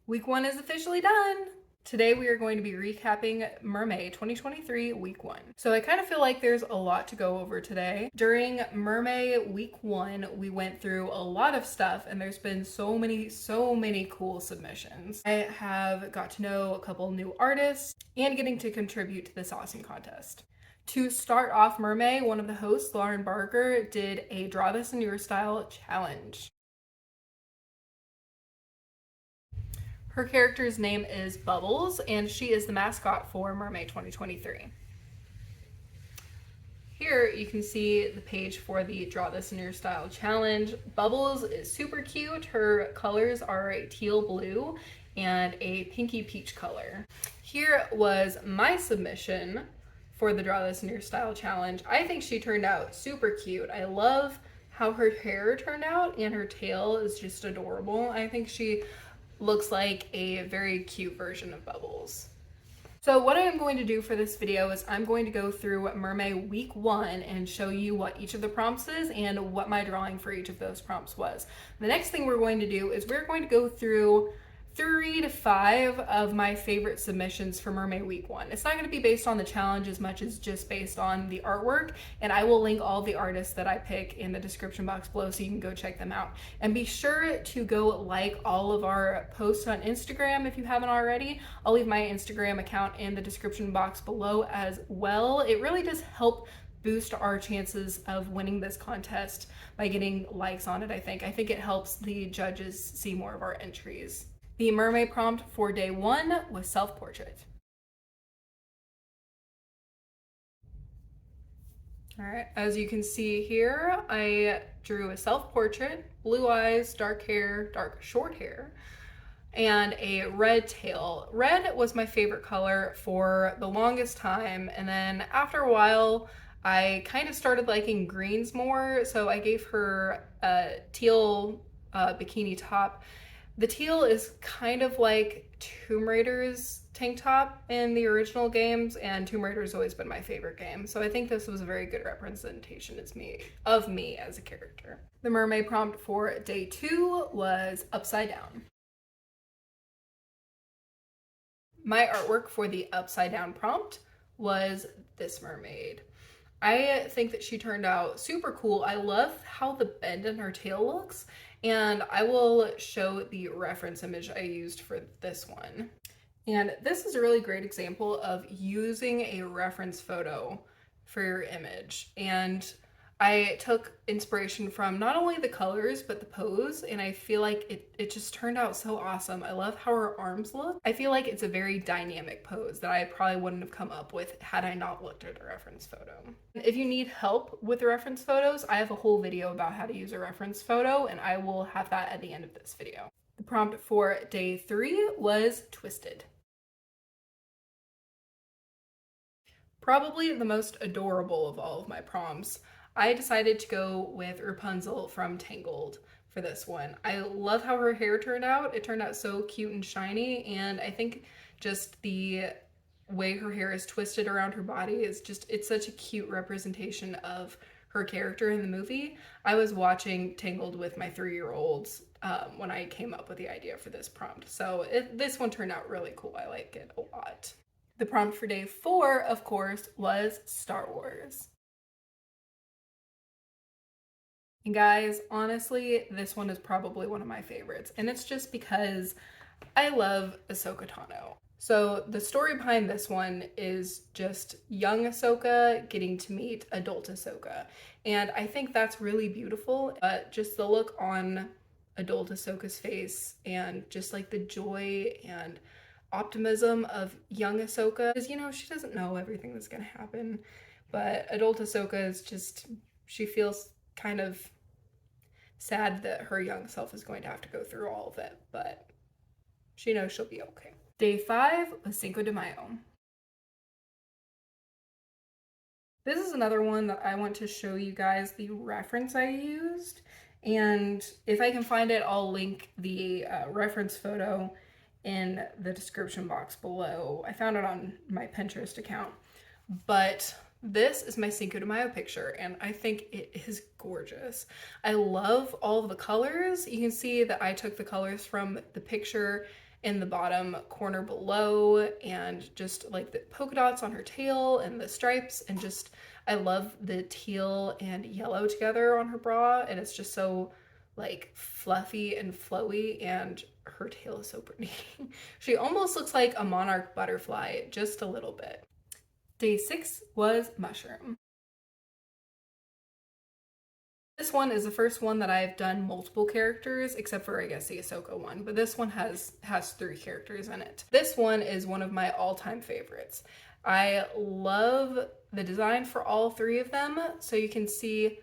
Week 1 is officially done. Today we are going to be recapping MERMAY 2023 week 1. So I kind of feel like there's a lot to go over today. During MERMAY week 1, we went through a lot of stuff and there's been so many cool submissions. I have got to know a couple new artists and getting to contribute to the saucing contest. To start off MERMAY, one of the hosts, Lauren Barker, did a Draw This in Your Style challenge. Her character's name is Bubbles, and she is the mascot for MERMAY 2023. Here you can see the page for the Draw This in Your Style challenge. Bubbles is super cute. Her colors are a teal blue and a pinky peach color. Here was my submission for the Draw This in Your Style challenge. I think she turned out super cute. I love how her hair turned out, and her tail is just adorable. I think she looks like a very cute version of Bubbles. So what I am going to do for this video is I'm going to go through MERMAY week 1 and show you what each of the prompts is and what my drawing for each of those prompts was. The next thing we're going to do is we're going to go through 3 to 5 of my favorite submissions for MERMAY week 1. It's not going to be based on the challenge as much as just based on the artwork, and I will link all the artists that I pick in the description box below so you can go check them out. And be sure to go like all of our posts on Instagram if you haven't already. I'll leave my Instagram account in the description box below as well. It really does help boost our chances of winning this contest by getting likes on it, I think. I think it helps the judges see more of our entries. The MERMAY prompt for day 1 was self-portrait. All right, as you can see here, I drew a self-portrait, blue eyes, dark hair, dark short hair, and a red tail. Red was my favorite color for the longest time, and then after a while, I kind of started liking greens more, so I gave her a teal bikini top. The teal is kind of like Tomb Raider's tank top in the original games, and Tomb Raider's always been my favorite game, so I think this was a very good representation of me as a character. The MERMAY prompt for day 2 was upside down. My artwork for the upside down prompt was this mermaid. I think that she turned out super cool. I love how the bend in her tail looks, and I will show the reference image I used for this one. And this is a really great example of using a reference photo for your image. And I took inspiration from not only the colors, but the pose, and I feel like it just turned out so awesome. I love how her arms look. I feel like it's a very dynamic pose that I probably wouldn't have come up with had I not looked at a reference photo. If you need help with the reference photos, I have a whole video about how to use a reference photo, and I will have that at the end of this video. The prompt for day 3 was twisted. Probably the most adorable of all of my prompts. I decided to go with Rapunzel from Tangled for this one. I love how her hair turned out. It turned out so cute and shiny, and I think just the way her hair is twisted around her body is just, it's such a cute representation of her character in the movie. I was watching Tangled with my 3-year-olds when I came up with the idea for this prompt, so this one turned out really cool. I like it a lot. The prompt for day 4, of course, was Star Wars. And guys, honestly, this one is probably one of my favorites, and it's just because I love Ahsoka Tano. So the story behind this one is just young Ahsoka getting to meet adult Ahsoka, and I think that's really beautiful. Just the look on adult Ahsoka's face and just like the joy and optimism of young Ahsoka, because, you know, she doesn't know everything that's gonna happen, but adult Ahsoka is just, she feels kind of sad that her young self is going to have to go through all of it, but she knows she'll be okay. Day 5 was Cinco de Mayo. This is another one that I want to show you guys the reference I used, and if I can find it, I'll link the reference photo in the description box below. I found it on my Pinterest account, but this is my Cinco de Mayo picture, and I think it is gorgeous. I love all of the colors. You can see that I took the colors from the picture in the bottom corner below, and just like the polka dots on her tail and the stripes, and just I love the teal and yellow together on her bra, and it's just so like fluffy and flowy, and her tail is so pretty. She almost looks like a monarch butterfly, just a little bit. Day 6 was mushroom. This one is the first one that I've done multiple characters, except for I guess the Ahsoka one, but this one has 3 characters in it. This one is one of my all-time favorites. I love the design for all 3 of them, so you can see,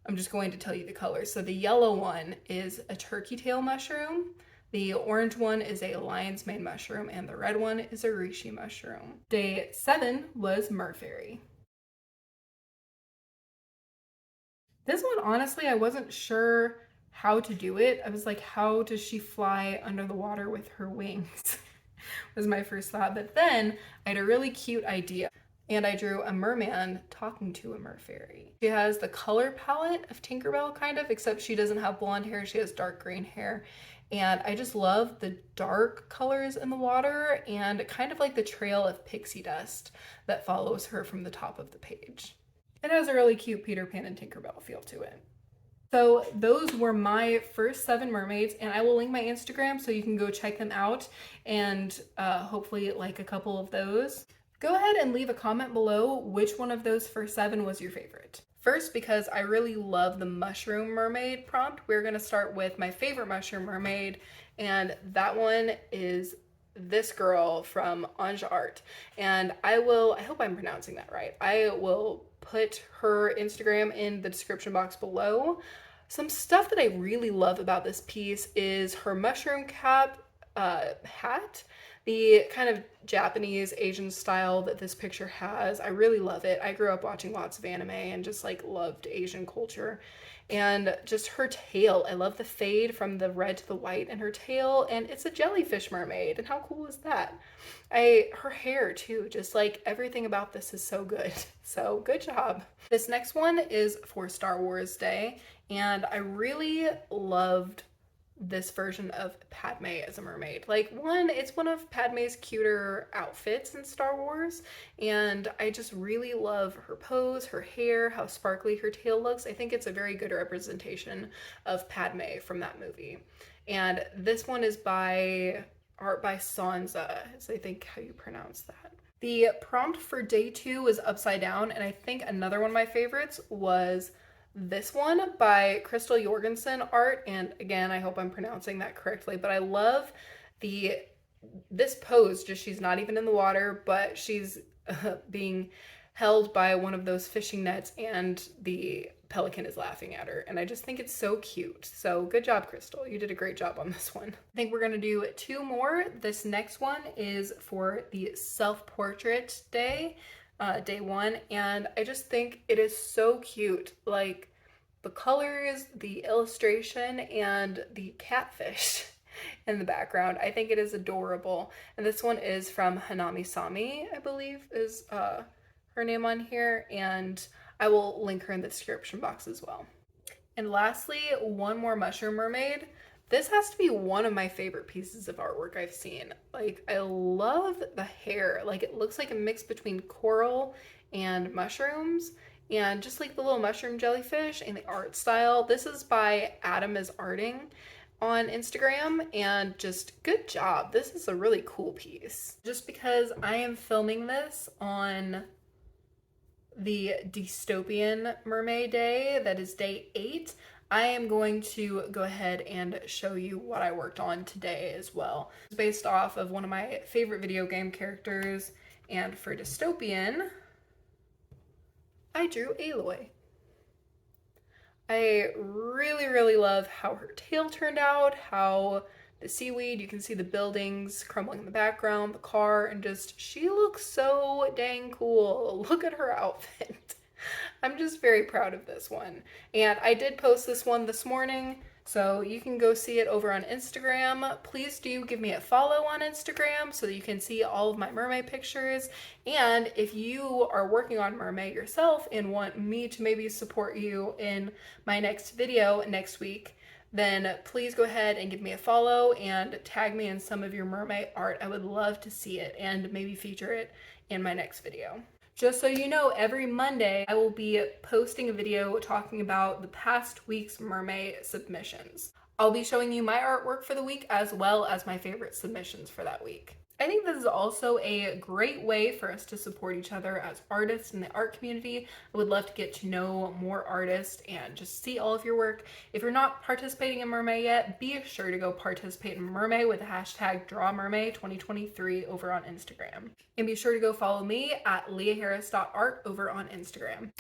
I'm just going to tell you the colors. So the yellow one is a turkey tail mushroom, the orange one is a lion's mane mushroom, and the red one is a reishi mushroom. Day 7 was MerFairy. This one, honestly, I wasn't sure how to do it. I was like, how does she fly under the water with her wings? Was my first thought. But then I had a really cute idea, and I drew a merman talking to a merfairy. She has the color palette of Tinkerbell, kind of, except she doesn't have blonde hair, she has dark green hair. And I just love the dark colors in the water, and kind of like the trail of pixie dust that follows her from the top of the page. It has a really cute Peter Pan and Tinkerbell feel to it. So those were my first 7 mermaids, and I will link my Instagram so you can go check them out and hopefully like a couple of those. Go ahead and leave a comment below which one of those first 7 was your favorite. First, because I really love the mushroom mermaid prompt, we're gonna start with my favorite mushroom mermaid, and that one is this girl from Anja Art. And I hope I'm pronouncing that right. I will put her Instagram in the description box below. Some stuff that I really love about this piece is her mushroom cap hat, the kind of Japanese Asian style that this picture has. I really love it. I grew up watching lots of anime and just like loved Asian culture. And just her tail, I love the fade from the red to the white in her tail, and it's a jellyfish mermaid, and how cool is that? Her hair too, just like everything about this is so good. So good job. This next one is for Star Wars Day, and I really loved this version of Padme as a mermaid. Like, it's one of Padme's cuter outfits in Star Wars, and I just really love her pose, her hair, how sparkly her tail looks. I think it's a very good representation of Padme from that movie. And this one is by art by Sansa, is I think how you pronounce that. The prompt for day 2 was upside down, and I think another one of my favorites was this one by Crystal Jorgensen art, and again, I hope I'm pronouncing that correctly, but I love this pose, just she's not even in the water, but she's being held by one of those fishing nets, and the pelican is laughing at her, and I just think it's so cute. So good job, Crystal. You did a great job on this one. I think we're gonna do 2 more. This next one is for the self-portrait day. Day 1, and I just think it is so cute. Like the colors, the illustration, and the catfish in the background. I think it is adorable. And this one is from Hanami Sami, I believe is her name on here, and I will link her in the description box as well. And lastly, one more mushroom mermaid. This has to be one of my favorite pieces of artwork I've seen. Like, I love the hair. Like, it looks like a mix between coral and mushrooms, and just like the little mushroom jellyfish, and the art style. This is by Adam is Arting on Instagram, and just good job. This is a really cool piece. Just because I am filming this on the dystopian mermaid day, that is day 8, I am going to go ahead and show you what I worked on today as well. It's based off of one of my favorite video game characters, and for dystopian, I drew Aloy. I really, really love how her tail turned out, how the seaweed, you can see the buildings crumbling in the background, the car, and just, she looks so dang cool. Look at her outfit. I'm just very proud of this one. And I did post this one this morning, so you can go see it over on Instagram. Please do give me a follow on Instagram so that you can see all of my mermaid pictures. And if you are working on mermaid yourself and want me to maybe support you in my next video next week, then please go ahead and give me a follow and tag me in some of your mermaid art. I would love to see it and maybe feature it in my next video. Just so you know, every Monday I will be posting a video talking about the past week's mermaid submissions. I'll be showing you my artwork for the week as well as my favorite submissions for that week. I think this is also a great way for us to support each other as artists in the art community. I would love to get to know more artists and just see all of your work. If you're not participating in MERMAY yet, be sure to go participate in MERMAY with the hashtag DrawMerMay2023 over on Instagram. And be sure to go follow me at leahharris.art over on Instagram.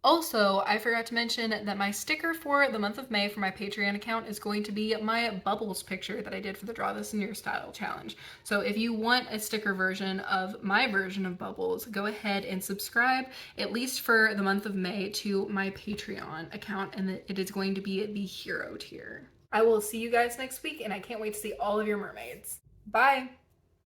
Also, I forgot to mention that my sticker for the month of May for my Patreon account is going to be my bubbles picture that I did for the Draw This in Your Style challenge. So if you want a sticker version of my version of bubbles, go ahead and subscribe, at least for the month of May, to my Patreon account, and it is going to be the hero tier. I will see you guys next week, and I can't wait to see all of your mermaids. Bye!